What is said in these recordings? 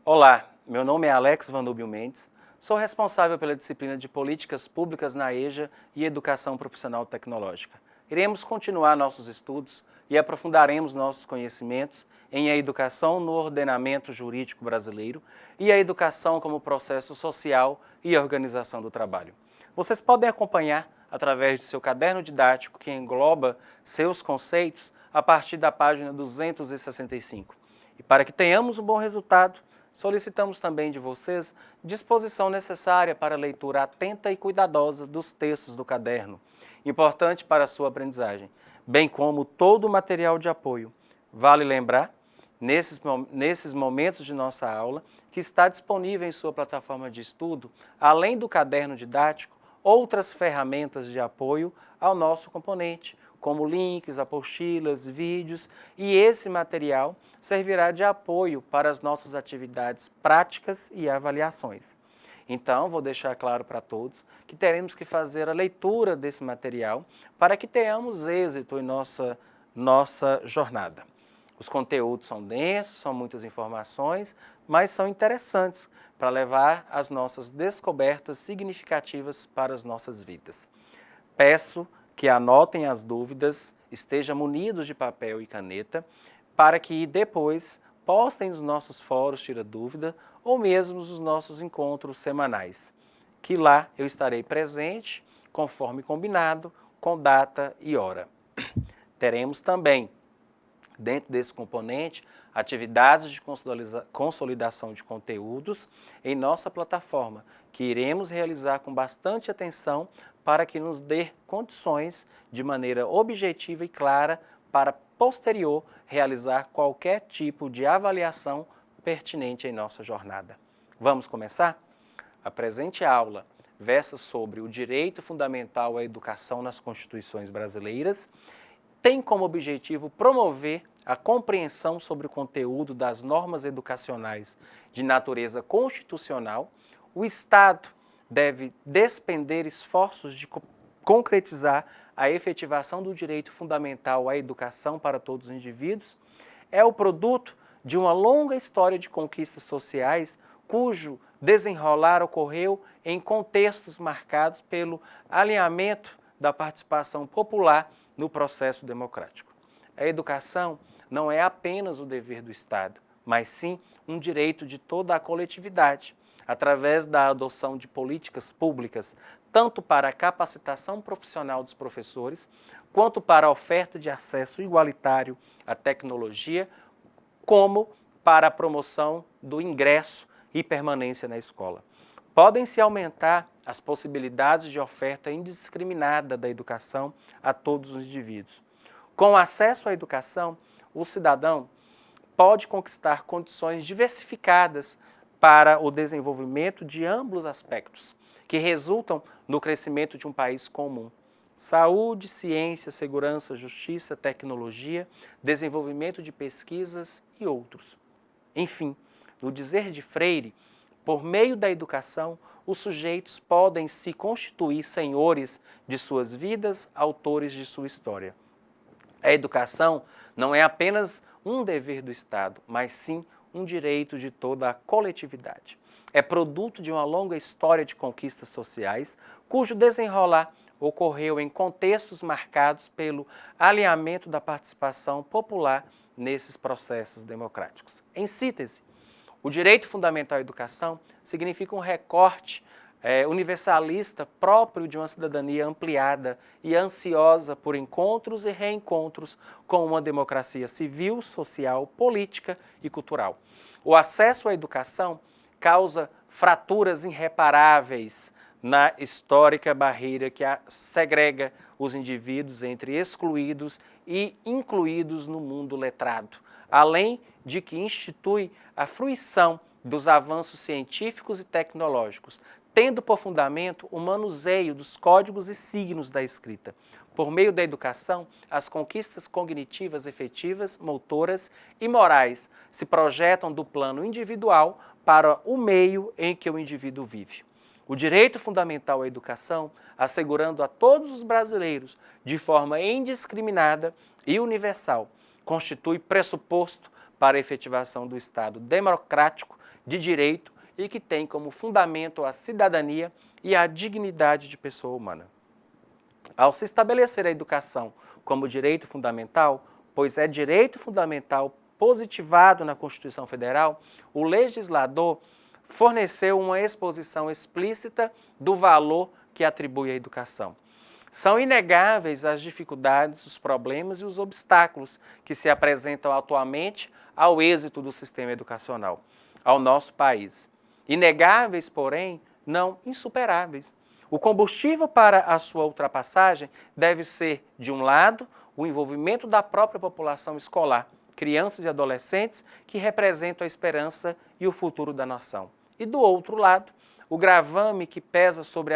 Olá, meu nome é Alex Vanúbio Mendes, sou responsável pela disciplina de Políticas Públicas na EJA e Educação Profissional Tecnológica. Iremos continuar nossos estudos e aprofundaremos nossos conhecimentos em a educação no ordenamento jurídico brasileiro e a educação como processo social e organização do trabalho. Vocês podem acompanhar através de seu caderno didático que engloba seus conceitos a partir da página 265. E para que tenhamos um bom resultado, solicitamos também de vocês disposição necessária para a leitura atenta e cuidadosa dos textos do caderno, importante para a sua aprendizagem, bem como todo o material de apoio. Vale lembrar, nesses momentos de nossa aula, que está disponível em sua plataforma de estudo, além do caderno didático, outras ferramentas de apoio ao nosso componente, como links, apostilas, vídeos, e esse material servirá de apoio para as nossas atividades práticas e avaliações. Então, vou deixar claro para todos que teremos que fazer a leitura desse material para que tenhamos êxito em nossa jornada. Os conteúdos são densos, são muitas informações, mas são interessantes para levar as nossas descobertas significativas para as nossas vidas. Peço que anotem as dúvidas, estejam munidos de papel e caneta, para que depois postem nos nossos fóruns Tira Dúvida ou mesmo nos nossos encontros semanais, que lá eu estarei presente, conforme combinado, com data e hora. Teremos também, dentro desse componente, atividades de consolidação de conteúdos em nossa plataforma, que iremos realizar com bastante atenção para que nos dê condições de maneira objetiva e clara para posterior realizar qualquer tipo de avaliação pertinente em nossa jornada. Vamos começar? A presente aula versa sobre o direito fundamental à educação nas Constituições brasileiras, tem como objetivo promover a compreensão sobre o conteúdo das normas educacionais de natureza constitucional. O Estado deve despender esforços de concretizar a efetivação do direito fundamental à educação para todos os indivíduos. É o produto de uma longa história de conquistas sociais, cujo desenrolar ocorreu em contextos marcados pelo alinhamento da participação popular no processo democrático. A educação não é apenas o dever do Estado, mas sim um direito de toda a coletividade, através da adoção de políticas públicas, tanto para a capacitação profissional dos professores, quanto para a oferta de acesso igualitário à tecnologia, como para a promoção do ingresso e permanência na escola. Podem-se aumentar as possibilidades de oferta indiscriminada da educação a todos os indivíduos. Com acesso à educação, o cidadão pode conquistar condições diversificadas para o desenvolvimento de amplos aspectos, que resultam no crescimento de um país comum. Saúde, ciência, segurança, justiça, tecnologia, desenvolvimento de pesquisas e outros. Enfim, no dizer de Freire, por meio da educação, os sujeitos podem se constituir senhores de suas vidas, autores de sua história. A educação não é apenas um dever do Estado, mas sim um direito de toda a coletividade. É produto de uma longa história de conquistas sociais, cujo desenrolar ocorreu em contextos marcados pelo alinhamento da participação popular nesses processos democráticos. Em síntese, o direito fundamental à educação significa um recorte universalista próprio de uma cidadania ampliada e ansiosa por encontros e reencontros com uma democracia civil, social, política e cultural. O acesso à educação causa fraturas irreparáveis na histórica barreira que segrega os indivíduos entre excluídos e incluídos no mundo letrado, além de que institui a fruição dos avanços científicos e tecnológicos, tendo por fundamento o manuseio dos códigos e signos da escrita. Por meio da educação, as conquistas cognitivas efetivas, motoras e morais se projetam do plano individual para o meio em que o indivíduo vive. O direito fundamental à educação, assegurando a todos os brasileiros, de forma indiscriminada e universal, constitui pressuposto para a efetivação do Estado democrático de direito e que tem como fundamento a cidadania e a dignidade de pessoa humana. Ao se estabelecer a educação como direito fundamental, pois é direito fundamental positivado na Constituição Federal, o legislador forneceu uma exposição explícita do valor que atribui à educação. São inegáveis as dificuldades, os problemas e os obstáculos que se apresentam atualmente ao êxito do sistema educacional, ao nosso país. Inegáveis, porém, não insuperáveis. O combustível para a sua ultrapassagem deve ser, de um lado, o envolvimento da própria população escolar, crianças e adolescentes que representam a esperança e o futuro da nação. E do outro lado, o gravame que pesa sobre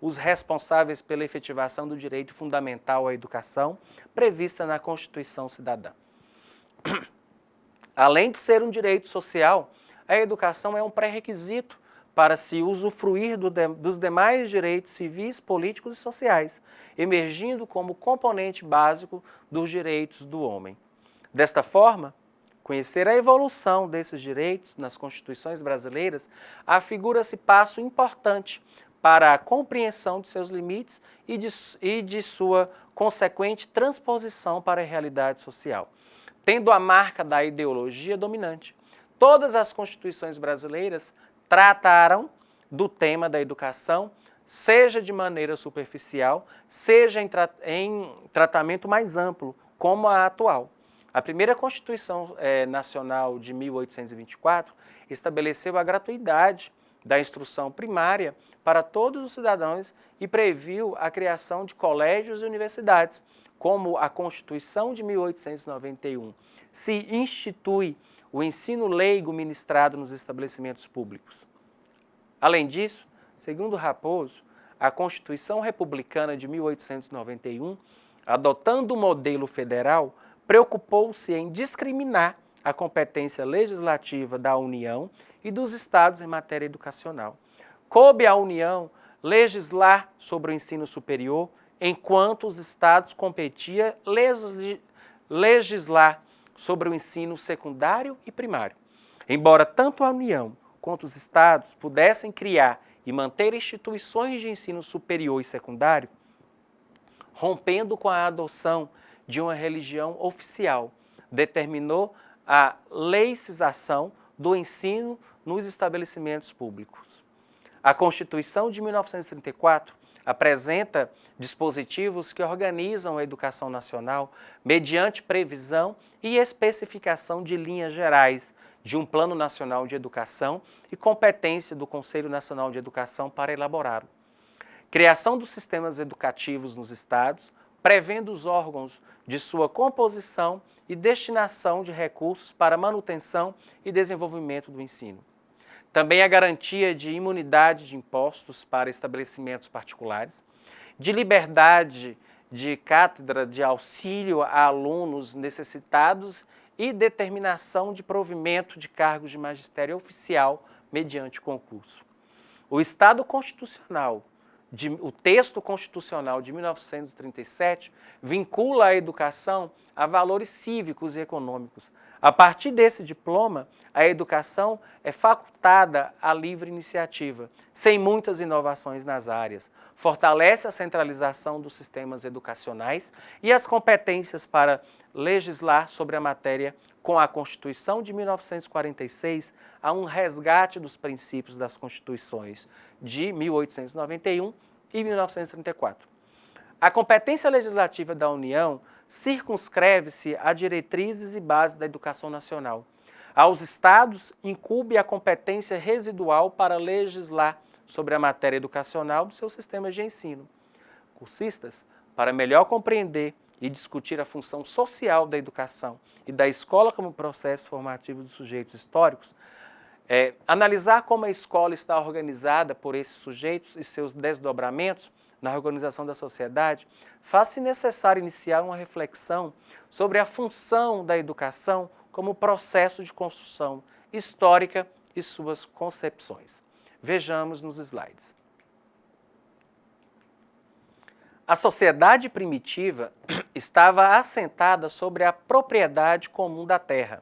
os responsáveis pela efetivação do direito fundamental à educação, prevista na Constituição Cidadã. Além de ser um direito social, a educação é um pré-requisito para se usufruir dos demais direitos civis, políticos e sociais, emergindo como componente básico dos direitos do homem. Desta forma, conhecer a evolução desses direitos nas constituições brasileiras afigura-se passo importante para a compreensão de seus limites e de sua consequente transposição para a realidade social, tendo a marca da ideologia dominante. Todas as constituições brasileiras trataram do tema da educação, seja de maneira superficial, seja em tratamento mais amplo, como a atual. A primeira Constituição Nacional de 1824 estabeleceu a gratuidade da instrução primária para todos os cidadãos e previu a criação de colégios e universidades, como a Constituição de 1891 se institui o ensino leigo ministrado nos estabelecimentos públicos. Além disso, segundo Raposo, a Constituição Republicana de 1891, adotando o modelo federal, preocupou-se em discriminar a competência legislativa da União e dos Estados em matéria educacional. Coube à União legislar sobre o ensino superior, enquanto os Estados competiam legislar sobre o ensino secundário e primário. Embora tanto a União quanto os Estados pudessem criar e manter instituições de ensino superior e secundário, rompendo com a adoção de uma religião oficial, determinou a laicização do ensino nos estabelecimentos públicos. A Constituição de 1934 apresenta dispositivos que organizam a educação nacional mediante previsão e especificação de linhas gerais de um Plano Nacional de Educação e competência do Conselho Nacional de Educação para elaborá-lo. Criação dos sistemas educativos nos estados, prevendo os órgãos de sua composição e destinação de recursos para manutenção e desenvolvimento do ensino. Também a garantia de imunidade de impostos para estabelecimentos particulares, de liberdade de cátedra de auxílio a alunos necessitados e determinação de provimento de cargos de magistério oficial mediante concurso. O Estado Constitucional, o texto constitucional de 1937, vincula a educação a valores cívicos e econômicos. A partir desse diploma, a educação é facultada à livre iniciativa, sem muitas inovações nas áreas. Fortalece a centralização dos sistemas educacionais e as competências para legislar sobre a matéria. Com a Constituição de 1946, há um resgate dos princípios das Constituições de 1891 e 1934. A competência legislativa da União circunscreve-se a diretrizes e bases da educação nacional. Aos Estados incumbe a competência residual para legislar sobre a matéria educacional dos seus sistemas de ensino. Cursistas, para melhor compreender e discutir a função social da educação e da escola como processo formativo dos sujeitos históricos, analisar como a escola está organizada por esses sujeitos e seus desdobramentos na organização da sociedade, faz-se necessário iniciar uma reflexão sobre a função da educação como processo de construção histórica e suas concepções. Vejamos nos slides. A sociedade primitiva estava assentada sobre a propriedade comum da terra.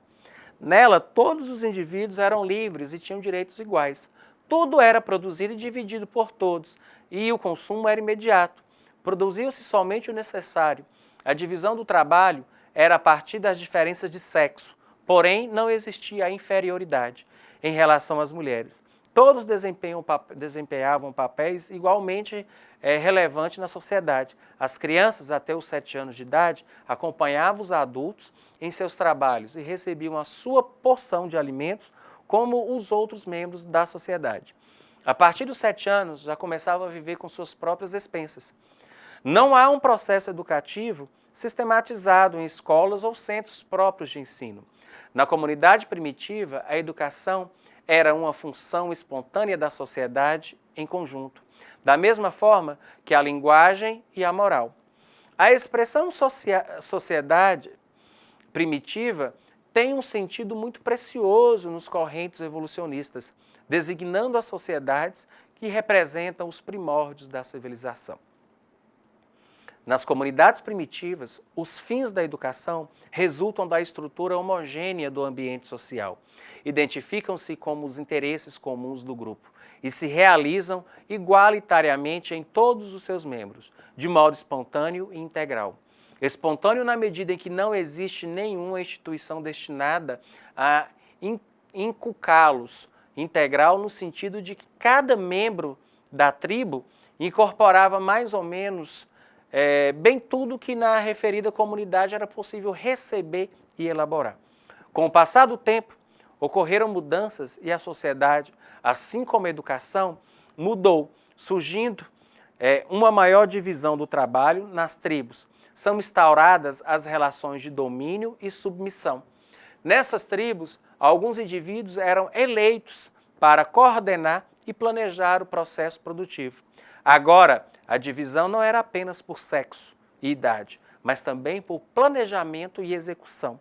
Nela, todos os indivíduos eram livres e tinham direitos iguais. Tudo era produzido e dividido por todos, e o consumo era imediato. Produziu-se somente o necessário. A divisão do trabalho era a partir das diferenças de sexo, porém não existia a inferioridade em relação às mulheres. Todos desempenhavam papéis igualmente relevantes na sociedade. As crianças, até os 7 anos de idade, acompanhavam os adultos em seus trabalhos e recebiam a sua porção de alimentos como os outros membros da sociedade. A partir dos 7 anos, já começavam a viver com suas próprias expensas. Não há um processo educativo sistematizado em escolas ou centros próprios de ensino. Na comunidade primitiva, a educação era uma função espontânea da sociedade em conjunto, da mesma forma que a linguagem e a moral. A expressão sociedade primitiva tem um sentido muito precioso nos correntes evolucionistas, designando as sociedades que representam os primórdios da civilização. Nas comunidades primitivas, os fins da educação resultam da estrutura homogênea do ambiente social. Identificam-se como os interesses comuns do grupo e se realizam igualitariamente em todos os seus membros, de modo espontâneo e integral. Espontâneo na medida em que não existe nenhuma instituição destinada a inculcá-los. Integral no sentido de que cada membro da tribo incorporava mais ou menos bem tudo que na referida comunidade era possível receber e elaborar. Com o passar do tempo, ocorreram mudanças e a sociedade, assim como a educação, mudou, surgindo uma maior divisão do trabalho nas tribos. São instauradas as relações de domínio e submissão. Nessas tribos, alguns indivíduos eram eleitos para coordenar e planejar o processo produtivo. Agora, a divisão não era apenas por sexo e idade, mas também por planejamento e execução.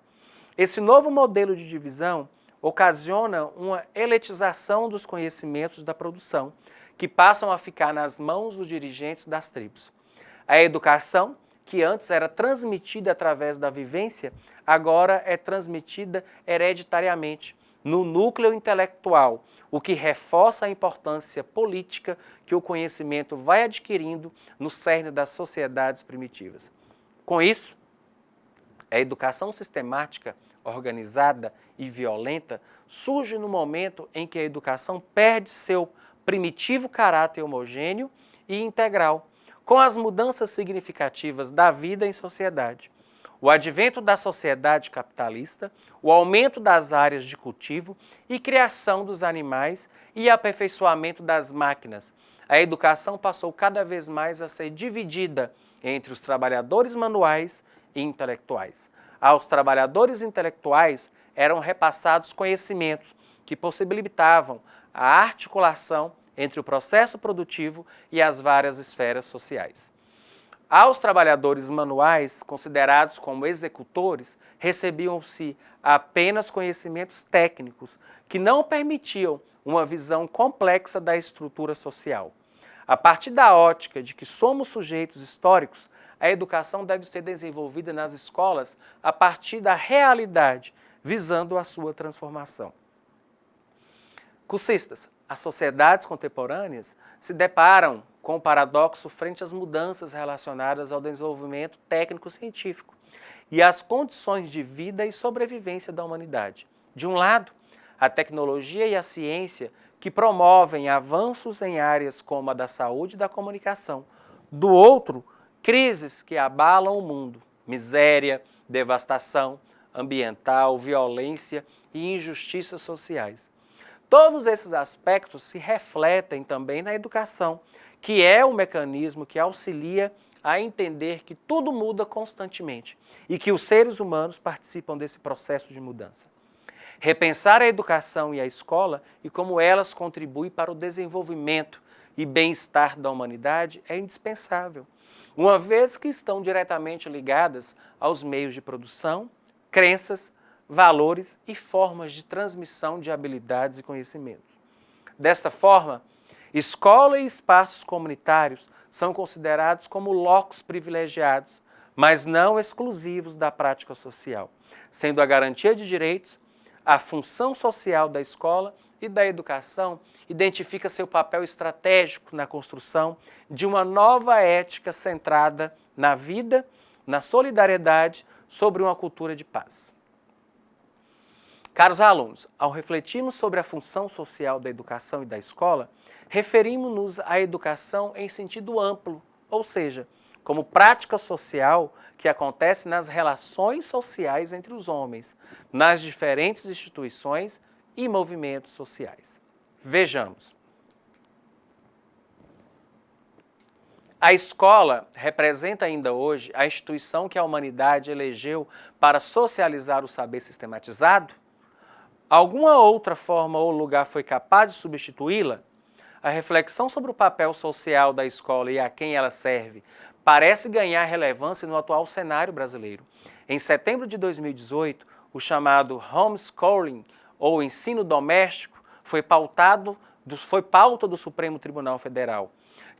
Esse novo modelo de divisão ocasiona uma elitização dos conhecimentos da produção, que passam a ficar nas mãos dos dirigentes das tribos. A educação, que antes era transmitida através da vivência, agora é transmitida hereditariamente, no núcleo intelectual, o que reforça a importância política que o conhecimento vai adquirindo no cerne das sociedades primitivas. Com isso, a educação sistemática, organizada e violenta surge no momento em que a educação perde seu primitivo caráter homogêneo e integral, com as mudanças significativas da vida em sociedade. O advento da sociedade capitalista, o aumento das áreas de cultivo e criação dos animais e aperfeiçoamento das máquinas. A educação passou cada vez mais a ser dividida entre os trabalhadores manuais e intelectuais. Aos trabalhadores intelectuais eram repassados conhecimentos que possibilitavam a articulação entre o processo produtivo e as várias esferas sociais. Aos trabalhadores manuais, considerados como executores, recebiam-se apenas conhecimentos técnicos que não permitiam uma visão complexa da estrutura social. A partir da ótica de que somos sujeitos históricos, a educação deve ser desenvolvida nas escolas a partir da realidade, visando a sua transformação. Cursistas, as sociedades contemporâneas se deparam com o paradoxo frente às mudanças relacionadas ao desenvolvimento técnico-científico e às condições de vida e sobrevivência da humanidade. De um lado, a tecnologia e a ciência que promovem avanços em áreas como a da saúde e da comunicação. Do outro, crises que abalam o mundo, miséria, devastação ambiental, violência e injustiças sociais. Todos esses aspectos se refletem também na educação, que é o mecanismo que auxilia a entender que tudo muda constantemente e que os seres humanos participam desse processo de mudança. Repensar a educação e a escola e como elas contribuem para o desenvolvimento e bem-estar da humanidade é indispensável, uma vez que estão diretamente ligadas aos meios de produção, crenças, valores e formas de transmissão de habilidades e conhecimentos. Desta forma, escola e espaços comunitários são considerados como locos privilegiados, mas não exclusivos da prática social, sendo a garantia de direitos a função social da escola e da educação, identifica seu papel estratégico na construção de uma nova ética centrada na vida, na solidariedade, sobre uma cultura de paz. Caros alunos, ao refletirmos sobre a função social da educação e da escola, referimos-nos à educação em sentido amplo, ou seja, como prática social que acontece nas relações sociais entre os homens, nas diferentes instituições e movimentos sociais. Vejamos. A escola representa ainda hoje a instituição que a humanidade elegeu para socializar o saber sistematizado? Alguma outra forma ou lugar foi capaz de substituí-la? A reflexão sobre o papel social da escola e a quem ela serve parece ganhar relevância no atual cenário brasileiro. Em setembro de 2018, o chamado homeschooling, ou ensino doméstico, foi pauta do Supremo Tribunal Federal,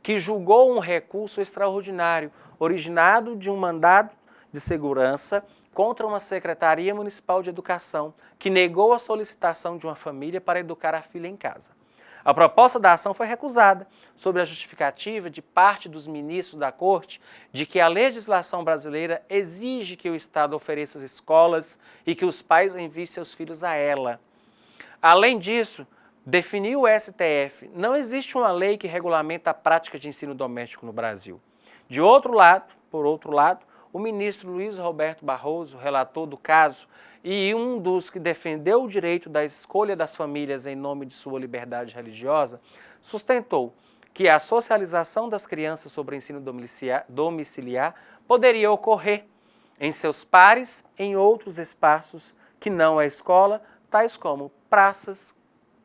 que julgou um recurso extraordinário originado de um mandado de segurança contra uma Secretaria Municipal de Educação, que negou a solicitação de uma família para educar a filha em casa. A proposta da ação foi recusada, sob a justificativa de parte dos ministros da Corte de que a legislação brasileira exige que o Estado ofereça escolas e que os pais enviem seus filhos a ela. Além disso, definiu o STF, não existe uma lei que regulamenta a prática de ensino doméstico no Brasil. Por outro lado, o ministro Luiz Roberto Barroso, relator do caso, e um dos que defendeu o direito da escolha das famílias em nome de sua liberdade religiosa, sustentou que a socialização das crianças sobre o ensino domiciliar poderia ocorrer em seus pares em outros espaços que não a escola, tais como praças,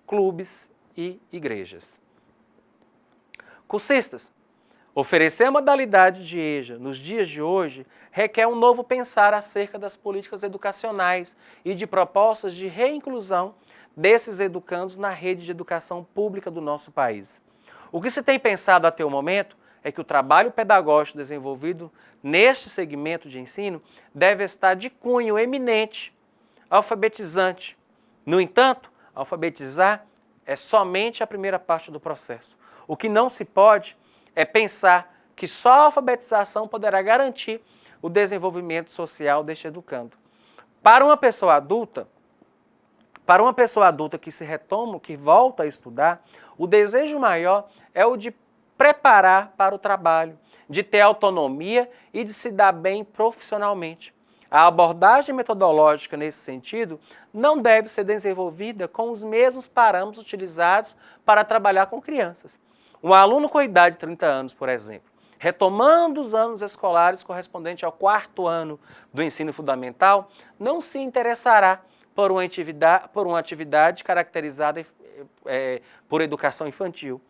clubes e igrejas. Cursistas, oferecer a modalidade de EJA nos dias de hoje requer um novo pensar acerca das políticas educacionais e de propostas de reinclusão desses educandos na rede de educação pública do nosso país. O que se tem pensado até o momento é que o trabalho pedagógico desenvolvido neste segmento de ensino deve estar de cunho eminente, alfabetizante. No entanto, alfabetizar é somente a primeira parte do processo. O que não se pode é pensar que só a alfabetização poderá garantir o desenvolvimento social deste educando. Para uma pessoa adulta que se retoma, que volta a estudar, o desejo maior é o de preparar para o trabalho, de ter autonomia e de se dar bem profissionalmente. A abordagem metodológica nesse sentido não deve ser desenvolvida com os mesmos parâmetros utilizados para trabalhar com crianças. Um aluno com idade de 30 anos, por exemplo, retomando os anos escolares correspondentes ao 4º ano do ensino fundamental, não se interessará por uma atividade caracterizada por educação infantil.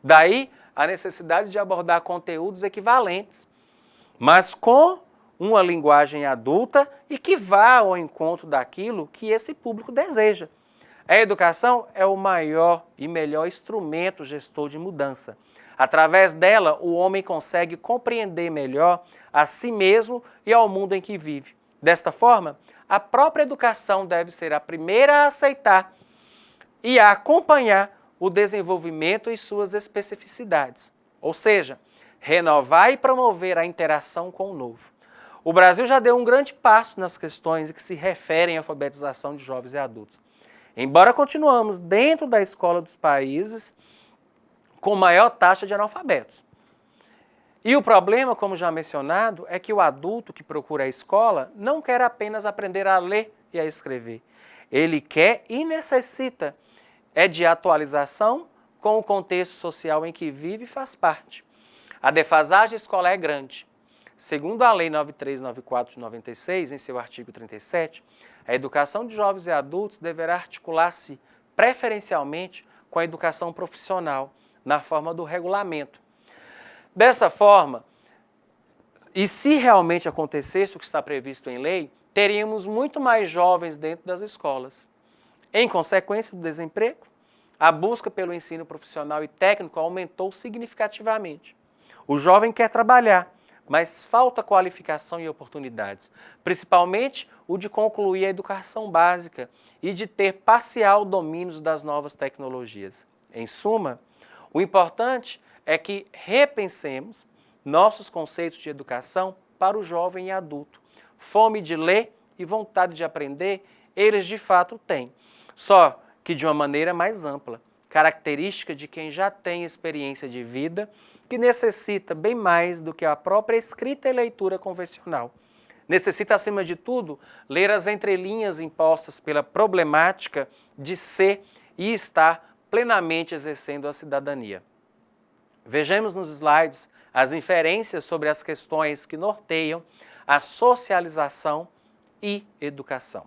Daí a necessidade de abordar conteúdos equivalentes, mas com uma linguagem adulta e que vá ao encontro daquilo que esse público deseja. A educação é o maior e melhor instrumento gestor de mudança. Através dela, o homem consegue compreender melhor a si mesmo e ao mundo em que vive. Desta forma, a própria educação deve ser a primeira a aceitar e a acompanhar o desenvolvimento e suas especificidades, ou seja, renovar e promover a interação com o novo. O Brasil já deu um grande passo nas questões que se referem à alfabetização de jovens e adultos. Embora continuamos dentro da escola dos países com maior taxa de analfabetos. E o problema, como já mencionado, é que o adulto que procura a escola não quer apenas aprender a ler e a escrever. Ele quer e necessita de atualização com o contexto social em que vive e faz parte. A defasagem escolar é grande. Segundo a Lei 9394 de 96, em seu artigo 37, a educação de jovens e adultos deverá articular-se preferencialmente com a educação profissional, na forma do regulamento. Dessa forma, e se realmente acontecesse o que está previsto em lei, teríamos muito mais jovens dentro das escolas. Em consequência do desemprego, a busca pelo ensino profissional e técnico aumentou significativamente. O jovem quer trabalhar, mas falta qualificação e oportunidades, principalmente o de concluir a educação básica e de ter parcial domínio das novas tecnologias. Em suma, o importante é que repensemos nossos conceitos de educação para o jovem e adulto. Fome de ler e vontade de aprender, eles de fato têm, só que de uma maneira mais ampla, característica de quem já tem experiência de vida, que necessita bem mais do que a própria escrita e leitura convencional. Necessita, acima de tudo, ler as entrelinhas impostas pela problemática de ser e estar plenamente exercendo a cidadania. Vejamos nos slides as inferências sobre as questões que norteiam a socialização e educação.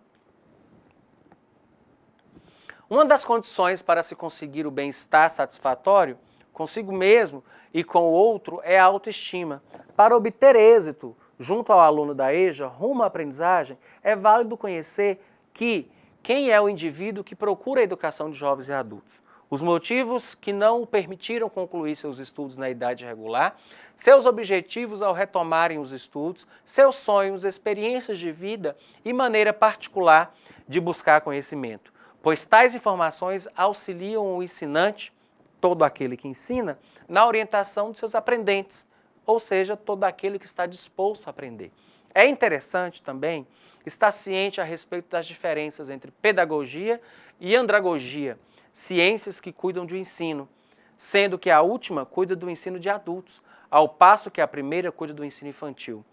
Uma das condições para se conseguir o bem-estar satisfatório consigo mesmo e com o outro é a autoestima. Para obter êxito junto ao aluno da EJA, rumo à aprendizagem, é válido conhecer quem é o indivíduo que procura a educação de jovens e adultos, os motivos que não o permitiram concluir seus estudos na idade regular, seus objetivos ao retomarem os estudos, seus sonhos, experiências de vida e maneira particular de buscar conhecimento, pois tais informações auxiliam o ensinante, todo aquele que ensina, na orientação de seus aprendentes, ou seja, todo aquele que está disposto a aprender. É interessante também estar ciente a respeito das diferenças entre pedagogia e andragogia, ciências que cuidam do ensino, sendo que a última cuida do ensino de adultos, ao passo que a primeira cuida do ensino infantil.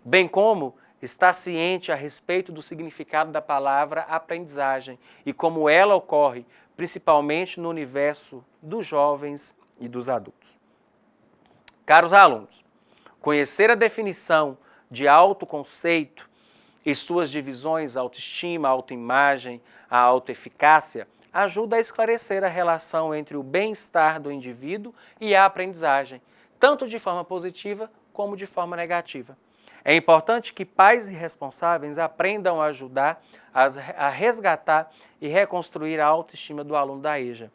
Bem como estar ciente a respeito do significado da palavra aprendizagem e como ela ocorre, principalmente no universo dos jovens e dos adultos. Caros alunos, conhecer a definição de autoconceito e suas divisões autoestima, autoimagem, a autoeficácia ajuda a esclarecer a relação entre o bem-estar do indivíduo e a aprendizagem, tanto de forma positiva como de forma negativa. É importante que pais e responsáveis aprendam a ajudar a resgatar e reconstruir a autoestima do aluno da EJA,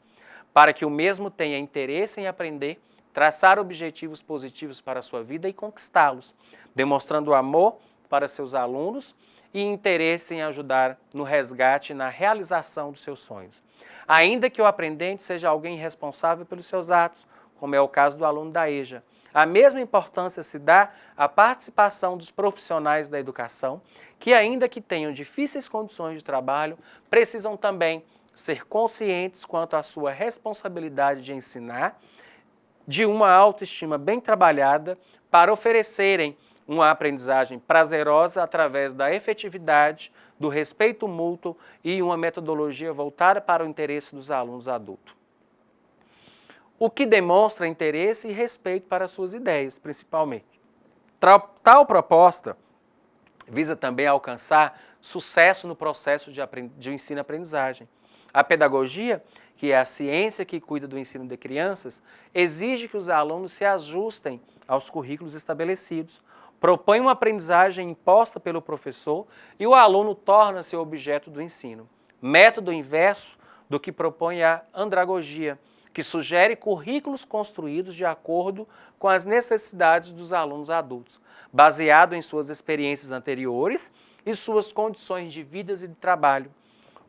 para que o mesmo tenha interesse em aprender, traçar objetivos positivos para a sua vida e conquistá-los, demonstrando amor para seus alunos e interesse em ajudar no resgate e na realização dos seus sonhos. Ainda que o aprendente seja alguém responsável pelos seus atos, como é o caso do aluno da EJA, a mesma importância se dá à participação dos profissionais da educação, que ainda que tenham difíceis condições de trabalho, precisam também ser conscientes quanto à sua responsabilidade de ensinar, de uma autoestima bem trabalhada, para oferecerem uma aprendizagem prazerosa através da efetividade, do respeito mútuo e uma metodologia voltada para o interesse dos alunos adultos. O que demonstra interesse e respeito para suas ideias, principalmente. Tal proposta visa também alcançar sucesso no processo de ensino-aprendizagem. A pedagogia, que é a ciência que cuida do ensino de crianças, exige que os alunos se ajustem aos currículos estabelecidos, propõe uma aprendizagem imposta pelo professor e o aluno torna-se o objeto do ensino. Método inverso do que propõe a andragogia, que sugere currículos construídos de acordo com as necessidades dos alunos adultos, baseado em suas experiências anteriores e suas condições de vida e de trabalho,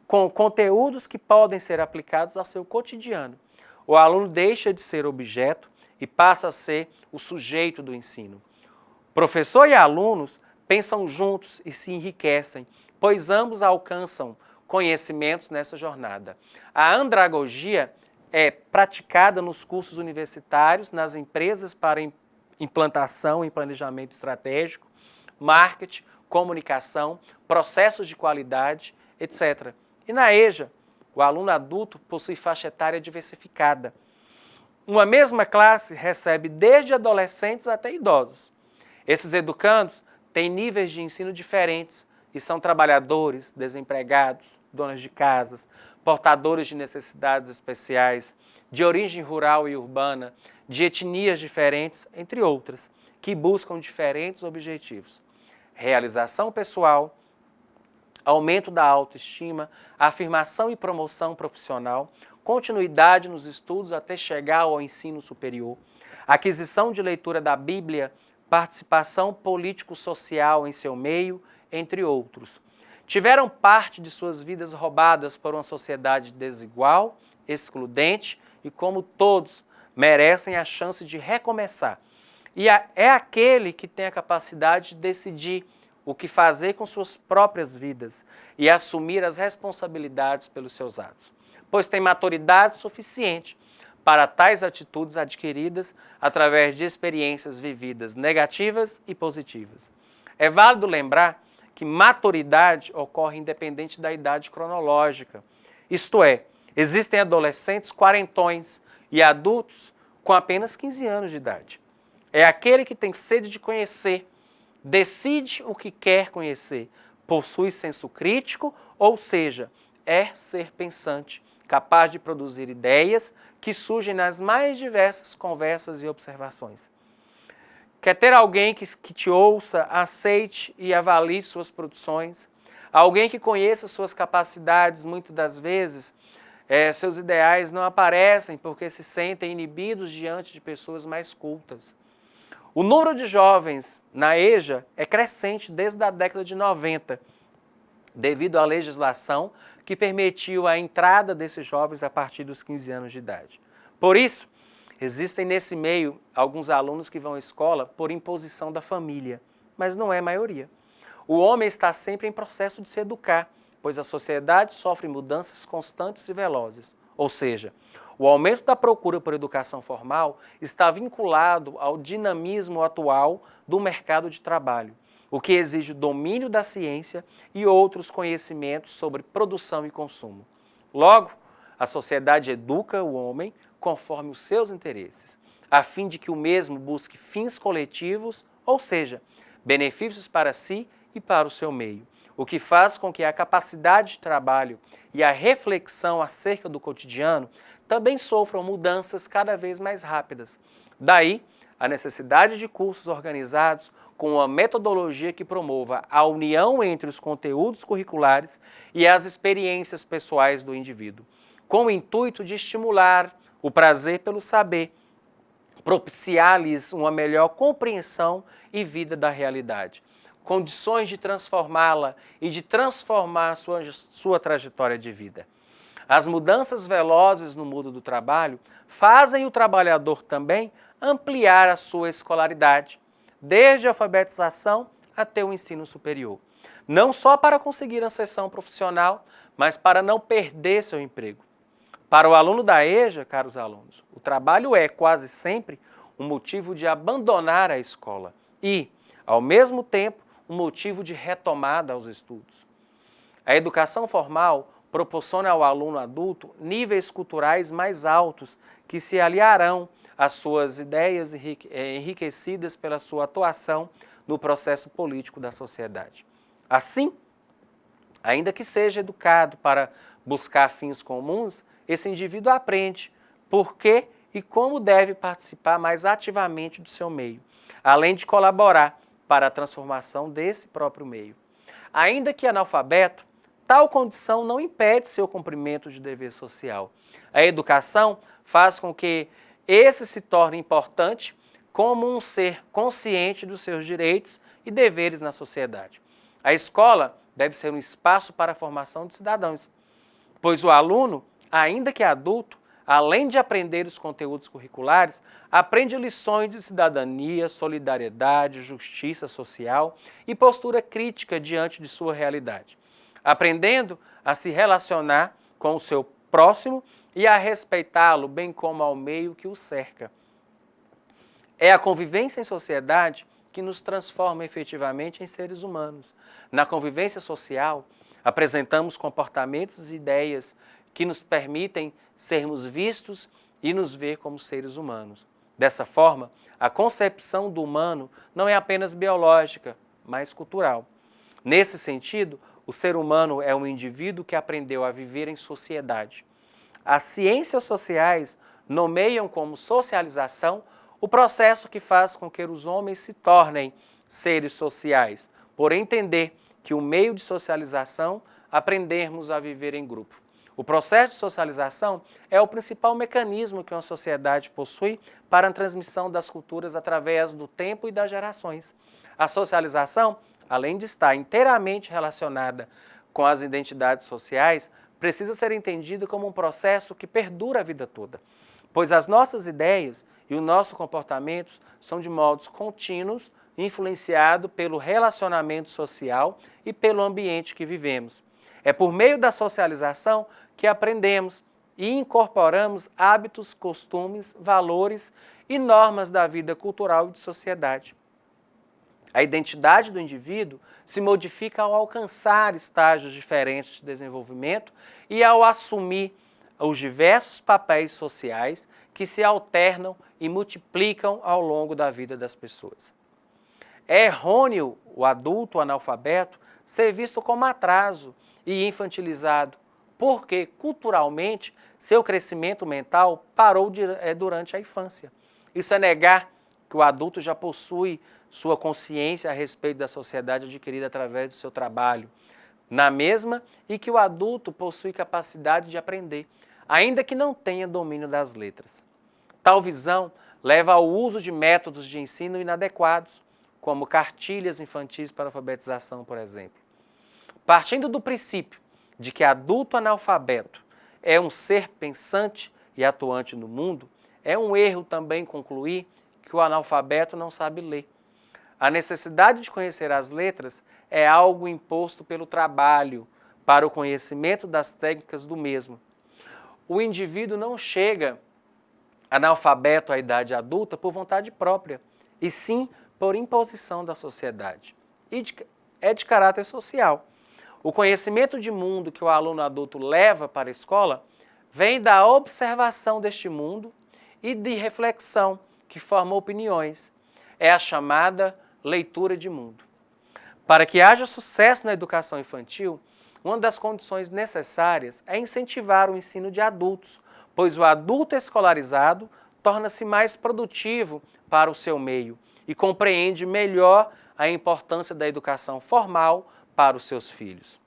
com conteúdos que podem ser aplicados ao seu cotidiano. O aluno deixa de ser objeto e passa a ser o sujeito do ensino. Professor e alunos pensam juntos e se enriquecem, pois ambos alcançam conhecimentos nessa jornada. A andragogia é praticada nos cursos universitários, nas empresas para implantação e planejamento estratégico, marketing, comunicação, processos de qualidade, etc. E na EJA, o aluno adulto possui faixa etária diversificada. Uma mesma classe recebe desde adolescentes até idosos. Esses educandos têm níveis de ensino diferentes e são trabalhadores, desempregados, donas de casas, portadores de necessidades especiais, de origem rural e urbana, de etnias diferentes, entre outras, que buscam diferentes objetivos: realização pessoal, aumento da autoestima, afirmação e promoção profissional, continuidade nos estudos até chegar ao ensino superior, aquisição de leitura da Bíblia participação político-social em seu meio, entre outros. Tiveram parte de suas vidas roubadas por uma sociedade desigual, excludente e, como todos, merecem a chance de recomeçar. E é aquele que tem a capacidade de decidir o que fazer com suas próprias vidas e assumir as responsabilidades pelos seus atos, pois tem maturidade suficiente para tais atitudes adquiridas através de experiências vividas negativas e positivas. É válido lembrar que maturidade ocorre independente da idade cronológica, isto é, existem adolescentes quarentões e adultos com apenas 15 anos de idade. É aquele que tem sede de conhecer, decide o que quer conhecer, possui senso crítico, ou seja, é ser pensante, capaz de produzir ideias que surgem nas mais diversas conversas e observações. Quer ter alguém que te ouça, aceite e avalie suas produções, alguém que conheça suas capacidades, muitas das vezes, seus ideais não aparecem porque se sentem inibidos diante de pessoas mais cultas. O número de jovens na EJA é crescente desde a década de 90, devido à legislação que permitiu a entrada desses jovens a partir dos 15 anos de idade. Por isso, existem nesse meio alguns alunos que vão à escola por imposição da família, mas não é a maioria. O homem está sempre em processo de se educar, pois a sociedade sofre mudanças constantes e velozes. Ou seja, o aumento da procura por educação formal está vinculado ao dinamismo atual do mercado de trabalho, o que exige o domínio da ciência e outros conhecimentos sobre produção e consumo. Logo, a sociedade educa o homem conforme os seus interesses, a fim de que o mesmo busque fins coletivos, ou seja, benefícios para si e para o seu meio, o que faz com que a capacidade de trabalho e a reflexão acerca do cotidiano também sofram mudanças cada vez mais rápidas. Daí, a necessidade de cursos organizados com uma metodologia que promova a união entre os conteúdos curriculares e as experiências pessoais do indivíduo, com o intuito de estimular o prazer pelo saber, propiciar-lhes uma melhor compreensão e vida da realidade, condições de transformá-la e de transformar sua trajetória de vida. As mudanças velozes no mundo do trabalho fazem o trabalhador também ampliar a sua escolaridade, desde a alfabetização até o ensino superior, não só para conseguir ascensão profissional, mas para não perder seu emprego. Para o aluno da EJA, caros alunos, o trabalho é quase sempre um motivo de abandonar a escola e, ao mesmo tempo, um motivo de retomada aos estudos. A educação formal proporciona ao aluno adulto níveis culturais mais altos que se aliarão às suas ideias enriquecidas pela sua atuação no processo político da sociedade. Assim, ainda que seja educado para buscar fins comuns, esse indivíduo aprende por que e como deve participar mais ativamente do seu meio, além de colaborar para a transformação desse próprio meio. Ainda que analfabeto, tal condição não impede seu cumprimento de dever social. A educação faz com que esse se torne importante como um ser consciente dos seus direitos e deveres na sociedade. A escola deve ser um espaço para a formação de cidadãos, pois o aluno, ainda que adulto, além de aprender os conteúdos curriculares, aprende lições de cidadania, solidariedade, justiça social e postura crítica diante de sua realidade, aprendendo a se relacionar com o seu próximo e a respeitá-lo, bem como ao meio que o cerca. É a convivência em sociedade que nos transforma efetivamente em seres humanos. Na convivência social, apresentamos comportamentos e ideias que nos permitem sermos vistos e nos ver como seres humanos. Dessa forma, a concepção do humano não é apenas biológica, mas cultural. Nesse sentido, o ser humano é um indivíduo que aprendeu a viver em sociedade. As ciências sociais nomeiam como socialização o processo que faz com que os homens se tornem seres sociais, por entender que o meio de socialização aprendemos a viver em grupo. O processo de socialização é o principal mecanismo que uma sociedade possui para a transmissão das culturas através do tempo e das gerações. A socialização, além de estar inteiramente relacionada com as identidades sociais, precisa ser entendida como um processo que perdura a vida toda, pois as nossas ideias e o nosso comportamento são de modos contínuos, influenciados pelo relacionamento social e pelo ambiente que vivemos. É por meio da socialização que aprendemos e incorporamos hábitos, costumes, valores e normas da vida cultural e de sociedade. A identidade do indivíduo se modifica ao alcançar estágios diferentes de desenvolvimento e ao assumir os diversos papéis sociais que se alternam e multiplicam ao longo da vida das pessoas. É errôneo o adulto analfabeto ser visto como atraso e infantilizado, porque, culturalmente, seu crescimento mental parou durante a infância. Isso é negar que o adulto já possui sua consciência a respeito da sociedade adquirida através do seu trabalho na mesma e que o adulto possui capacidade de aprender, ainda que não tenha domínio das letras. Tal visão leva ao uso de métodos de ensino inadequados, como cartilhas infantis para alfabetização, por exemplo. Partindo do princípio de que adulto analfabeto é um ser pensante e atuante no mundo, é um erro também concluir que o analfabeto não sabe ler. A necessidade de conhecer as letras é algo imposto pelo trabalho para o conhecimento das técnicas do mesmo. O indivíduo não chega analfabeto à idade adulta por vontade própria, e sim por imposição da sociedade. É de caráter social. O conhecimento de mundo que o aluno adulto leva para a escola vem da observação deste mundo e de reflexão que forma opiniões. É a chamada leitura de mundo. Para que haja sucesso na educação infantil, uma das condições necessárias é incentivar o ensino de adultos, pois o adulto escolarizado torna-se mais produtivo para o seu meio e compreende melhor a importância da educação formal para os seus filhos.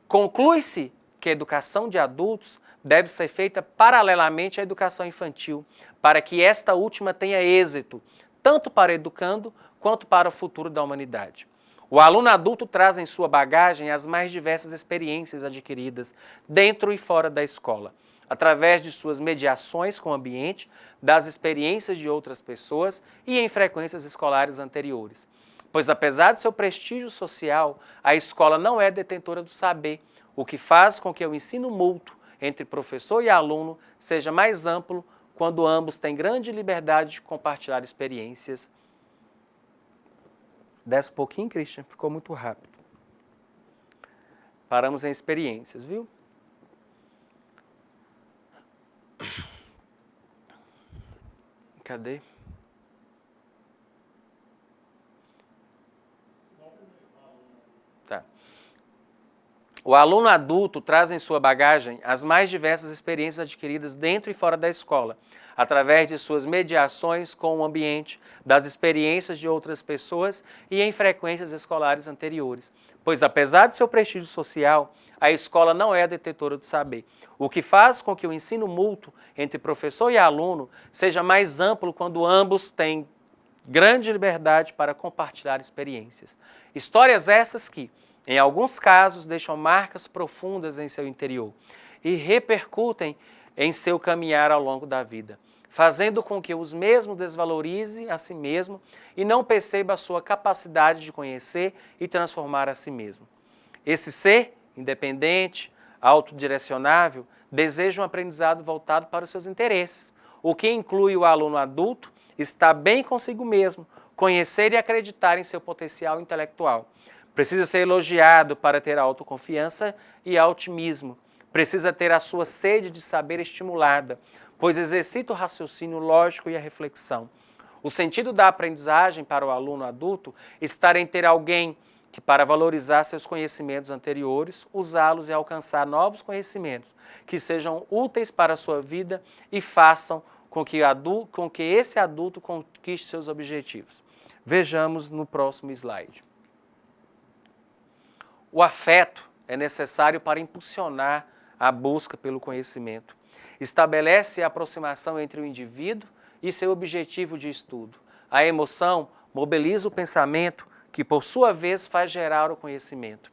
Conclui-se que a educação de adultos deve ser feita paralelamente à educação infantil, para que esta última tenha êxito, tanto para o educando quanto para o futuro da humanidade. O aluno adulto traz em sua bagagem as mais diversas experiências adquiridas dentro e fora da escola, através de suas mediações com o ambiente, das experiências de outras pessoas e em frequências escolares anteriores. Pois apesar de seu prestígio social, a escola não é detentora do saber, o que faz com que o ensino mútuo entre professor e aluno seja mais amplo quando ambos têm grande liberdade de compartilhar experiências. Desce um pouquinho, Christian, ficou muito rápido. Paramos em experiências, viu? Cadê? Tá. O aluno adulto traz em sua bagagem as mais diversas experiências adquiridas dentro e fora da escola, através de suas mediações com o ambiente, das experiências de outras pessoas e em frequências escolares anteriores. Pois apesar de seu prestígio social, a escola não é a detentora do saber, o que faz com que o ensino mútuo entre professor e aluno seja mais amplo quando ambos têm grande liberdade para compartilhar experiências. Histórias essas que, em alguns casos, deixam marcas profundas em seu interior e repercutem em seu caminhar ao longo da vida, fazendo com que os mesmos desvalorize a si mesmo e não perceba a sua capacidade de conhecer e transformar a si mesmo. Esse ser independente, autodirecionável, deseja um aprendizado voltado para os seus interesses, o que inclui o aluno adulto estar bem consigo mesmo, conhecer e acreditar em seu potencial intelectual. Precisa ser elogiado para ter autoconfiança e otimismo. Precisa ter a sua sede de saber estimulada, pois exercita o raciocínio lógico e a reflexão. O sentido da aprendizagem para o aluno adulto está em ter alguém que, para valorizar seus conhecimentos anteriores, usá-los e alcançar novos conhecimentos que sejam úteis para a sua vida e façam com que esse adulto conquiste seus objetivos. Vejamos no próximo slide. O afeto é necessário para impulsionar a busca pelo conhecimento. Estabelece a aproximação entre o indivíduo e seu objetivo de estudo. A emoção mobiliza o pensamento, que por sua vez faz gerar o conhecimento.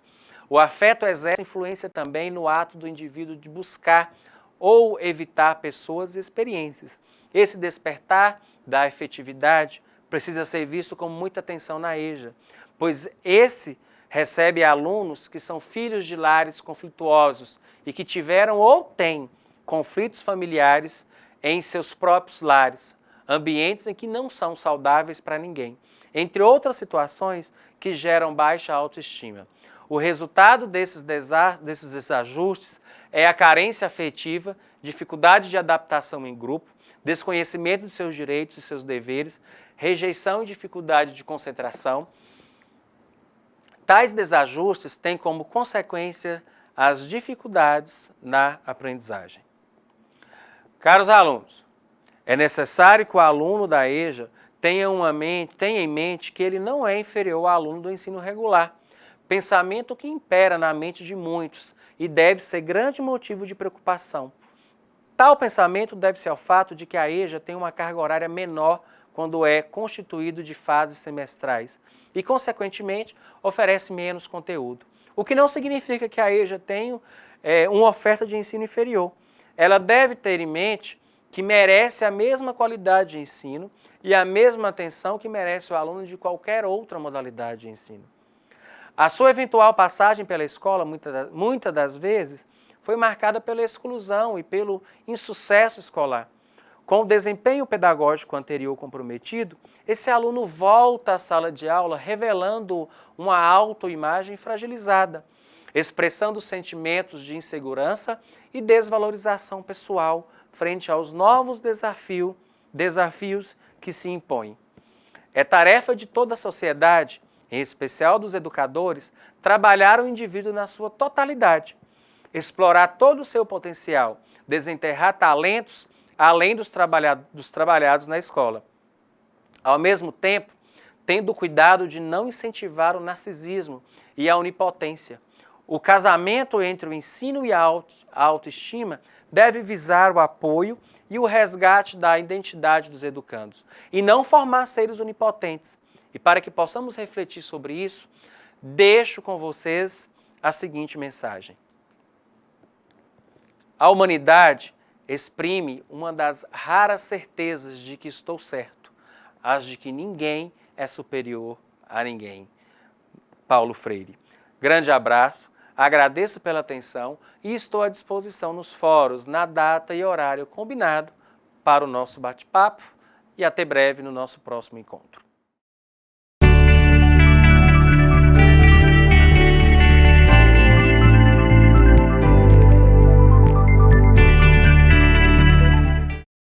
O afeto exerce influência também no ato do indivíduo de buscar ou evitar pessoas e experiências. Esse despertar da efetividade precisa ser visto com muita atenção na EJA, pois esse recebe alunos que são filhos de lares conflituosos e que tiveram ou têm conflitos familiares em seus próprios lares, ambientes em que não são saudáveis para ninguém, entre outras situações que geram baixa autoestima. O resultado desses desajustes é a carência afetiva, dificuldade de adaptação em grupo, desconhecimento de seus direitos e seus deveres, rejeição e dificuldade de concentração. Tais desajustes têm como consequência as dificuldades na aprendizagem. Caros alunos, é necessário que o aluno da EJA tenha em mente que ele não é inferior ao aluno do ensino regular, pensamento que impera na mente de muitos e deve ser grande motivo de preocupação. Tal pensamento deve-se ao fato de que a EJA tem uma carga horária menor quando é constituído de fases semestrais e, consequentemente, oferece menos conteúdo. O que não significa que a EJA tenha uma oferta de ensino inferior. Ela deve ter em mente que merece a mesma qualidade de ensino e a mesma atenção que merece o aluno de qualquer outra modalidade de ensino. A sua eventual passagem pela escola, muitas das vezes, foi marcada pela exclusão e pelo insucesso escolar. Com o desempenho pedagógico anterior comprometido, esse aluno volta à sala de aula revelando uma autoimagem fragilizada, expressando sentimentos de insegurança e desvalorização pessoal frente aos novos desafios que se impõem. É tarefa de toda a sociedade, em especial dos educadores, trabalhar o indivíduo na sua totalidade, explorar todo o seu potencial, desenterrar talentos além dos trabalhados na escola. Ao mesmo tempo, tendo cuidado de não incentivar o narcisismo e a onipotência. O casamento entre o ensino e a autoestima deve visar o apoio e o resgate da identidade dos educandos, e não formar seres onipotentes. E para que possamos refletir sobre isso, deixo com vocês a seguinte mensagem. A humanidade exprime uma das raras certezas de que estou certo, as de que ninguém é superior a ninguém. Paulo Freire. Grande abraço, agradeço pela atenção e estou à disposição nos fóruns, na data e horário combinado para o nosso bate-papo e até breve no nosso próximo encontro.